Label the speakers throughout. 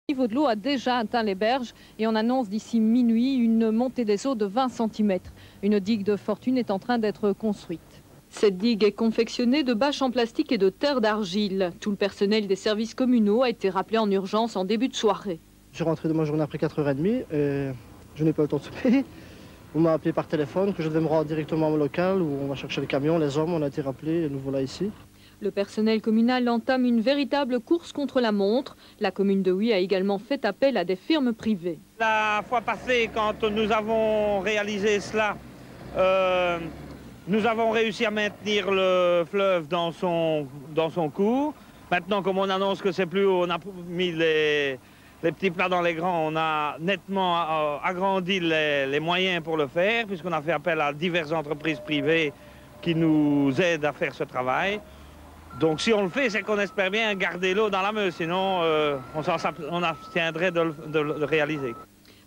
Speaker 1: Le niveau de l'eau a déjà atteint les berges et on annonce d'ici minuit une montée des eaux de 20 cm. Une digue de fortune est en train d'être construite. Cette digue est confectionnée de bâches en plastique et de terre d'argile. Tout le personnel des services communaux a été rappelé en urgence en début de soirée.
Speaker 2: Je suis rentré de ma journée après 4h30 et je n'ai pas eu le temps de souper. On m'a appelé par téléphone que je devais me rendre directement au local où on va chercher le camion, les hommes, on a été rappelés et nous voilà ici.
Speaker 1: Le personnel communal entame une véritable course contre la montre. La commune de Huy a également fait appel à des firmes privées.
Speaker 3: La fois passée, quand nous avons réalisé cela, nous avons réussi à maintenir le fleuve dans son cours. Maintenant, comme on annonce que c'est plus haut, on a mis les petits plats dans les grands, on a nettement agrandi les moyens pour le faire, puisqu'on a fait appel à diverses entreprises privées qui nous aident à faire ce travail. Donc si on le fait, c'est qu'on espère bien garder l'eau dans la Meuse, sinon on abstiendrait de le réaliser.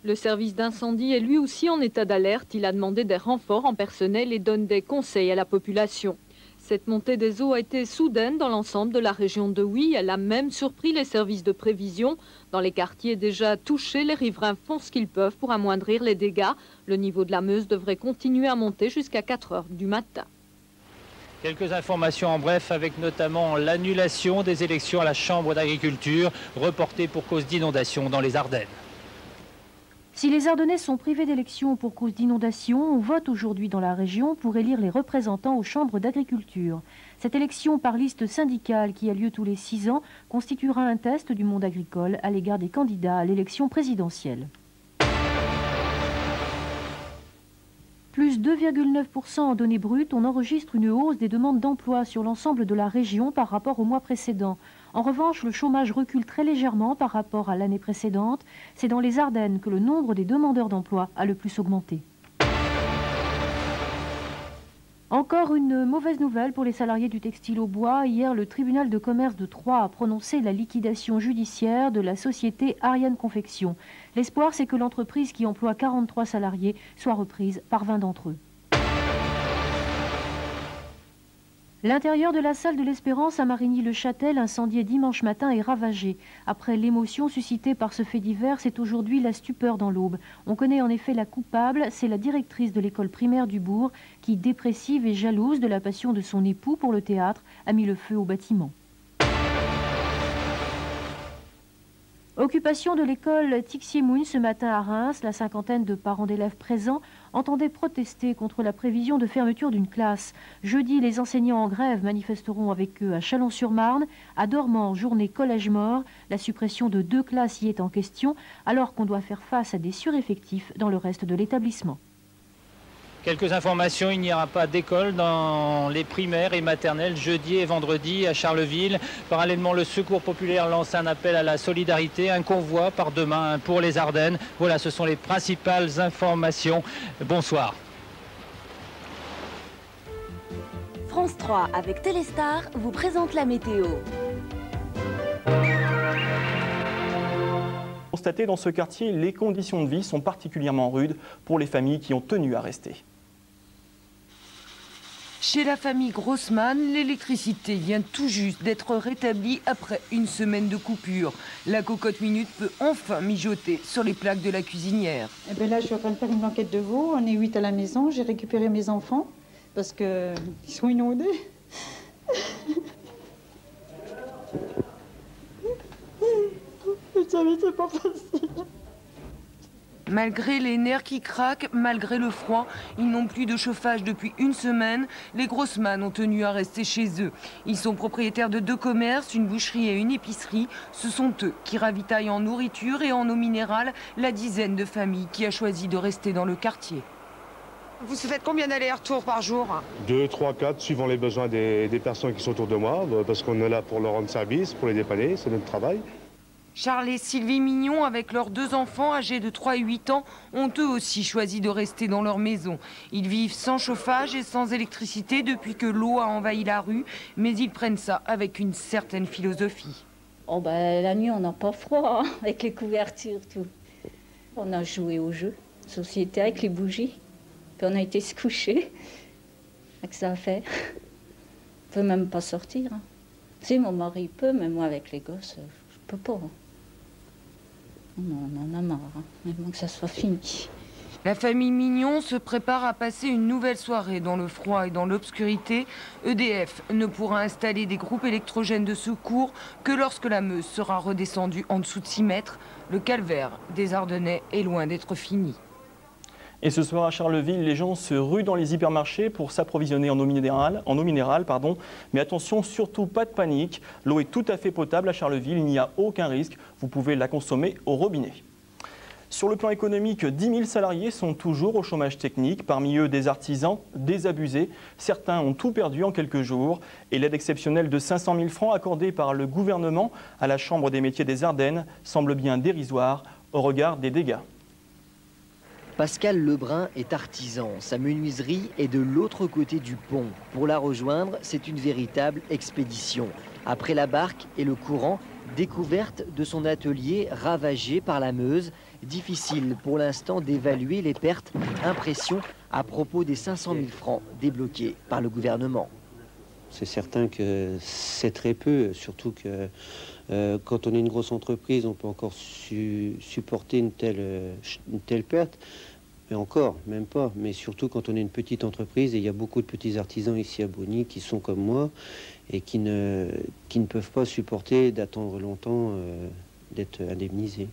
Speaker 1: Le service d'incendie est lui aussi en état d'alerte. Il a demandé des renforts en personnel et donne des conseils à la population. Cette montée des eaux a été soudaine dans l'ensemble de la région de Huy. Elle a même surpris les services de prévision. Dans les quartiers déjà touchés, les riverains font ce qu'ils peuvent pour amoindrir les dégâts. Le niveau de la Meuse devrait continuer à monter jusqu'à 4 h du matin.
Speaker 4: Quelques informations en bref, avec notamment l'annulation des élections à la Chambre d'agriculture, reportées pour cause d'inondation dans les Ardennes.
Speaker 5: Si les Ardennais sont privés d'élections pour cause d'inondation, on vote aujourd'hui dans la région pour élire les représentants aux chambres d'agriculture. Cette élection par liste syndicale qui a lieu tous les 6 ans constituera un test du monde agricole à l'égard des candidats à l'élection présidentielle. Plus 2,9% en données brutes, on enregistre une hausse des demandes d'emploi sur l'ensemble de la région par rapport au mois précédent. En revanche, le chômage recule très légèrement par rapport à l'année précédente. C'est dans les Ardennes que le nombre des demandeurs d'emploi a le plus augmenté. Encore une mauvaise nouvelle pour les salariés du textile au bois. Hier, le tribunal de commerce de Troyes a prononcé la liquidation judiciaire de la société Ariane Confection. L'espoir, c'est que l'entreprise qui emploie 43 salariés soit reprise par 20 d'entre eux. L'intérieur de la salle de l'Espérance à Marigny-le-Châtel, incendié dimanche matin, est ravagé. Après l'émotion suscitée par ce fait divers, c'est aujourd'hui la stupeur dans l'Aube. On connaît en effet la coupable, c'est la directrice de l'école primaire du bourg qui, dépressive et jalouse de la passion de son époux pour le théâtre, a mis le feu au bâtiment. Occupation de l'école Tixiémouine ce matin à Reims. La cinquantaine de parents d'élèves présents entendaient protester contre la prévision de fermeture d'une classe. Jeudi, les enseignants en grève manifesteront avec eux à Chalon-sur-Marne. À Dormans, journée collège mort. La suppression de 2 classes y est en question, alors qu'on doit faire face à des sureffectifs dans le reste de l'établissement.
Speaker 4: Quelques informations, il n'y aura pas d'école dans les primaires et maternelles jeudi et vendredi à Charleville. Parallèlement, le Secours populaire lance un appel à la solidarité. Un convoi part demain pour les Ardennes. Voilà, ce sont les principales informations. Bonsoir.
Speaker 6: France 3 avec Téléstar vous présente la météo.
Speaker 7: Constaté dans ce quartier, les conditions de vie sont particulièrement rudes pour les familles qui ont tenu à rester.
Speaker 8: Chez la famille Grossman, l'électricité vient tout juste d'être rétablie après une semaine de coupure. La cocotte minute peut enfin mijoter sur les plaques de la cuisinière.
Speaker 9: Eh bien là, je suis en train de faire une blanquette de veau. On est 8 à la maison. J'ai récupéré mes enfants parce qu'ils sont inondés. C'est pas facile.
Speaker 8: Malgré les nerfs qui craquent, malgré le froid, ils n'ont plus de chauffage depuis une semaine. Les Grossman ont tenu à rester chez eux. Ils sont propriétaires de 2 commerces, une boucherie et une épicerie. Ce sont eux qui ravitaillent en nourriture et en eau minérale la dizaine de familles qui a choisi de rester dans le quartier.
Speaker 10: Vous faites combien d'allers-retours par jour?
Speaker 11: 2, 3, 4, suivant les besoins des personnes qui sont autour de moi, parce qu'on est là pour leur rendre service, pour les dépanner, c'est notre travail.
Speaker 8: Charles et Sylvie Mignon, avec leurs 2 enfants âgés de 3 et 8 ans, ont eux aussi choisi de rester dans leur maison. Ils vivent sans chauffage et sans électricité depuis que l'eau a envahi la rue, mais ils prennent ça avec une certaine philosophie.
Speaker 12: Oh ben, la nuit, on n'a pas froid, hein, avec les couvertures, tout. On a joué au jeu, société avec les bougies, puis on a été se coucher. Avec ça à faire. On peut même pas sortir. Hein. Si mon mari peut, mais moi avec les gosses, je peux pas. Hein. On en a marre, hein. Mais bon, que ça soit fini.
Speaker 8: La famille Mignon se prépare à passer une nouvelle soirée dans le froid et dans l'obscurité. EDF ne pourra installer des groupes électrogènes de secours que lorsque la Meuse sera redescendue en dessous de 6 mètres. Le calvaire des Ardennais est loin d'être fini.
Speaker 7: Et ce soir à Charleville, les gens se ruent dans les hypermarchés pour s'approvisionner en eau minérale. Mais attention, surtout pas de panique. L'eau est tout à fait potable à Charleville, il n'y a aucun risque. Vous pouvez la consommer au robinet. Sur le plan économique, 10 000 salariés sont toujours au chômage technique. Parmi eux, des artisans désabusés. Certains ont tout perdu en quelques jours. Et l'aide exceptionnelle de 500 000 francs accordée par le gouvernement à la Chambre des métiers des Ardennes semble bien dérisoire au regard des dégâts.
Speaker 13: Pascal Lebrun est artisan. Sa menuiserie est de l'autre côté du pont. Pour la rejoindre, c'est une véritable expédition. Après la barque et le courant, découverte de son atelier ravagé par la Meuse. Difficile pour l'instant d'évaluer les pertes. Impression à propos des 500 000 francs débloqués par le gouvernement.
Speaker 14: C'est certain que c'est très peu, surtout que quand on est une grosse entreprise, on peut encore supporter une telle perte. Mais encore, même pas. Mais surtout quand on est une petite entreprise, et il y a beaucoup de petits artisans ici à Bonny qui sont comme moi et qui ne peuvent pas supporter d'attendre longtemps d'être indemnisés.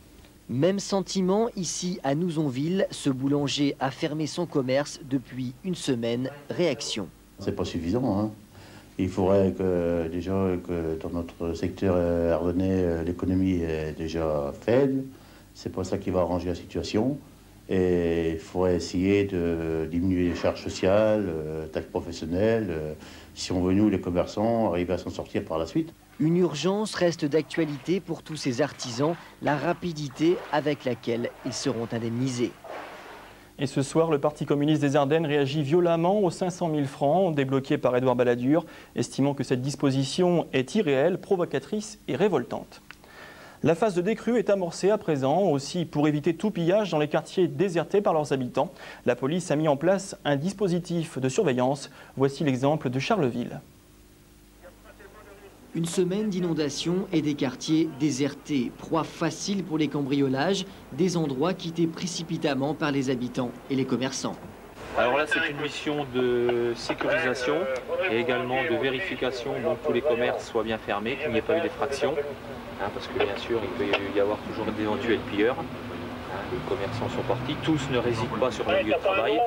Speaker 13: Même sentiment ici à Nouzonville. Ce boulanger a fermé son commerce depuis une semaine. Réaction.
Speaker 15: C'est pas suffisant, hein. Il faudrait que déjà que dans notre secteur ardennais, l'économie est déjà faible. C'est pas ça qui va arranger la situation. Et il faudrait essayer de diminuer les charges sociales, taxes professionnelles, si on veut, nous, les commerçants, arriver à s'en sortir par la suite.
Speaker 13: Une urgence reste d'actualité pour tous ces artisans, la rapidité avec laquelle ils seront indemnisés.
Speaker 7: Et ce soir, le Parti communiste des Ardennes réagit violemment aux 500 000 francs débloqués par Édouard Balladur, estimant que cette disposition est irréelle, provocatrice et révoltante. La phase de décrue est amorcée à présent, aussi pour éviter tout pillage dans les quartiers désertés par leurs habitants. La police a mis en place un dispositif de surveillance. Voici l'exemple de Charleville.
Speaker 13: Une semaine d'inondations et des quartiers désertés, proie facile pour les cambriolages, des endroits quittés précipitamment par les habitants et les commerçants.
Speaker 16: Alors là, c'est une mission de sécurisation et également de vérification que tous les commerces soient bien fermés, qu'il n'y ait pas eu d'effraction, parce que bien sûr, il peut y avoir toujours d'éventuels pilleurs. Les commerçants sont partis, tous ne résident pas sur le lieu de travail,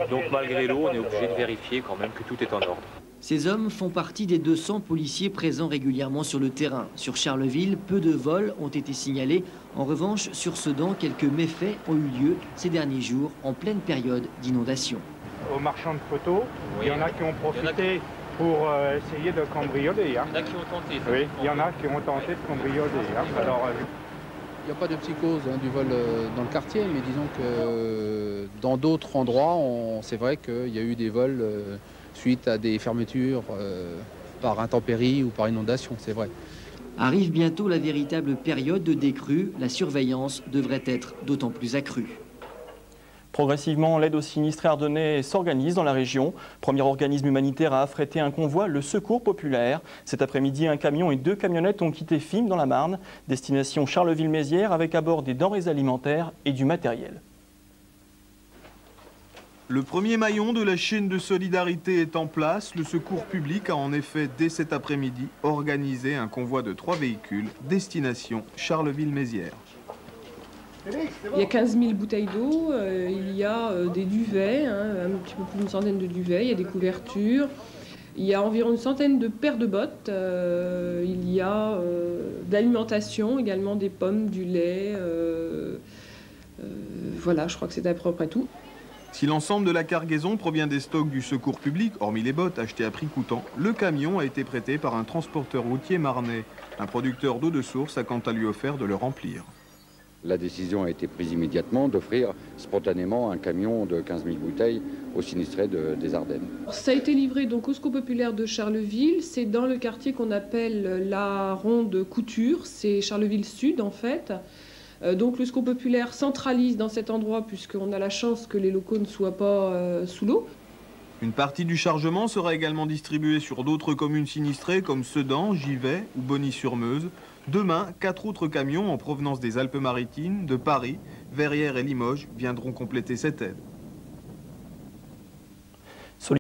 Speaker 16: donc malgré l'eau, on est obligé de vérifier quand même que tout est en ordre.
Speaker 13: Ces hommes font partie des 200 policiers présents régulièrement sur le terrain. Sur Charleville, peu de vols ont été signalés. En revanche, sur Sedan, quelques méfaits ont eu lieu ces derniers jours en pleine période d'inondation.
Speaker 17: Aux marchands de photos, il y en a qui ont profité pour essayer de cambrioler. Hein.
Speaker 16: Il y en a qui ont tenté.
Speaker 17: Oui, il y en a qui ont tenté de cambrioler. Hein. Alors,
Speaker 18: il n'y a pas de psychose du vol dans le quartier, mais disons que dans d'autres endroits, c'est vrai qu'il y a eu des vols suite à des fermetures par intempéries ou par inondation, c'est vrai.
Speaker 13: Arrive bientôt la véritable période de décrue. La surveillance devrait être d'autant plus accrue.
Speaker 7: Progressivement, l'aide aux sinistrés ardennais s'organise dans la région. Premier organisme humanitaire à affréter un convoi, le Secours populaire. Cet après-midi, un camion et 2 camionnettes ont quitté Fismes dans la Marne. Destination Charleville-Mézières avec à bord des denrées alimentaires et du matériel.
Speaker 19: Le premier maillon de la chaîne de solidarité est en place. Le Secours public a en effet, dès cet après-midi, organisé un convoi de 3 véhicules, destination Charleville-Mézières.
Speaker 20: Il y a 15 000 bouteilles d'eau, il y a des duvets, un petit peu plus d'une centaine de duvets, il y a des couvertures, il y a environ une centaine de paires de bottes, il y a de l'alimentation, également des pommes, du lait, voilà, je crois que c'est à peu près tout.
Speaker 19: Si l'ensemble de la cargaison provient des stocks du Secours public, hormis les bottes achetées à prix coûtant, le camion a été prêté par un transporteur routier marnais. Un producteur d'eau de source a quant à lui offert de le remplir.
Speaker 21: La décision a été prise immédiatement d'offrir spontanément un camion de 15 000 bouteilles aux sinistrés des Ardennes.
Speaker 20: Ça a été livré donc au Secours populaire de Charleville. C'est dans le quartier qu'on appelle la Ronde Couture. C'est Charleville Sud en fait. Donc le Secours populaire centralise dans cet endroit puisqu'on a la chance que les locaux ne soient pas sous l'eau.
Speaker 19: Une partie du chargement sera également distribuée sur d'autres communes sinistrées comme Sedan, Givet ou Bonny-sur-Meuse. Demain, 4 autres camions en provenance des Alpes-Maritimes, de Paris, Verrières et Limoges viendront compléter cette aide.